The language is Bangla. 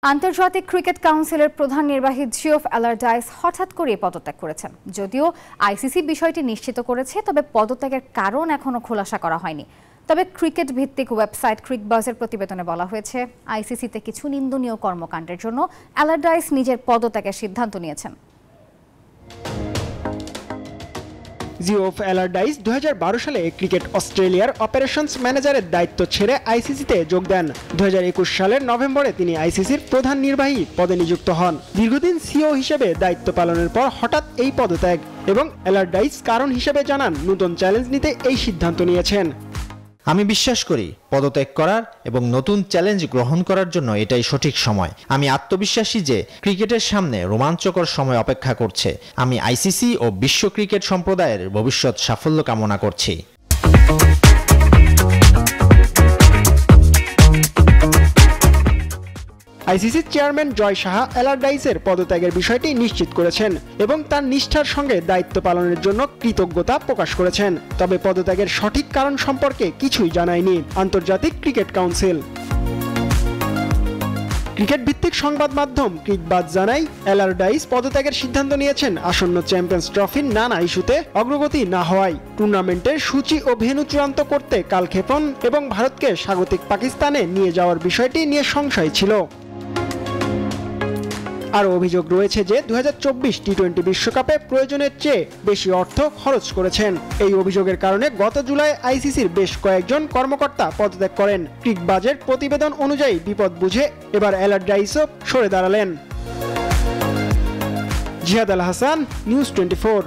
আন্তর্জাতিক ক্রিকেট কাউন্সিলের প্রধান নির্বাহী জিওফ অ্যালারডাইস হঠাৎ করে পদত্যাগ করেছেন। যদিও আইসিসি বিষয়টি নিশ্চিত করেছে, তবে পদত্যাগের কারণ এখনো খোলাসা করা হয়নি। তবে ক্রিকেট ভিত্তিক ওয়েবসাইট ক্রিকবাজের প্রতিবেদনে বলা হয়েছে, আইসিসিতে কিছু নিন্দনীয় কর্মকাণ্ডের জন্য অ্যালারডাইস নিজের পদত্যাগের সিদ্ধান্ত নিয়েছেন। জিওফ অ্যালারডাইস 2012 সালে ক্রিকেট অস্ট্রেলিয়ার অপারেশনস ম্যানেজারের দায়িত্ব ছেড়ে আইসিসিতে যোগ দেন। 2021 সালের নভেম্বরে তিনি আইসিসির প্রধান নির্বাহী পদে নিযুক্ত হন। দীর্ঘদিন সিও হিসেবে দায়িত্ব পালনের পর হঠাৎ এই পদত্যাগ, এবং অ্যালারডাইস কারণ হিসেবে জানান নতুন চ্যালেঞ্জ নিতে এই সিদ্ধান্ত নিয়েছেন। আমি বিশ্বাস করি পদত্যাগ করার এবং নতুন চ্যালেঞ্জ গ্রহণ করার জন্য এটাই সঠিক সময়। আমি আত্মবিশ্বাসী যে ক্রিকেটের সামনে রোমাঞ্চকর সময় অপেক্ষা করছে। আমি আইসিসি ও বিশ্ব ক্রিকেট সম্প্রদায়ের ভবিষ্যৎ সাফল্য কামনা করছি। আইসিসির চেয়ারম্যান জয় সাহা অ্যালারডাইসের পদত্যাগের বিষয়টি নিশ্চিত করেছেন এবং তার নিষ্ঠার সঙ্গে দায়িত্ব পালনের জন্য কৃতজ্ঞতা প্রকাশ করেছেন। তবে পদত্যাগের সঠিক কারণ সম্পর্কে কিছুই জানায়নি আন্তর্জাতিক ক্রিকেট কাউন্সিল। ক্রিকেট ভিত্তিক সংবাদ মাধ্যম ক্রিকবাজ জানায়, অ্যালারডাইস পদত্যাগের সিদ্ধান্ত নিয়েছেন আসন্ন চ্যাম্পিয়ন্স ট্রফির নানা ইস্যুতে অগ্রগতি না হওয়ায়, টুর্নামেন্টের সূচি ও ভেন্যু চূড়ান্ত করতে কালক্ষেপণ এবং ভারতকে স্বাগতিক পাকিস্তানে নিয়ে যাওয়ার বিষয়টি নিয়ে সংশয় ছিল। আরও অভিযোগ রয়েছে যে 2024 টি-20 বিশ্বকাপে প্রয়োজনের চেয়ে বেশি অর্থ খরচ করেছেন। এই অভিযোগের কারণে গত জুলাই আইসিসির বেশ কয়েকজন কর্মকর্তা পদত্যাগ করেন। ক্রিকবাজের প্রতিবেদন অনুযায়ী বিপদ বুঝে এবার অ্যালারডাইসও সরে দাঁড়ালেন। জিহাদ আল হাসান, নিউজ 24।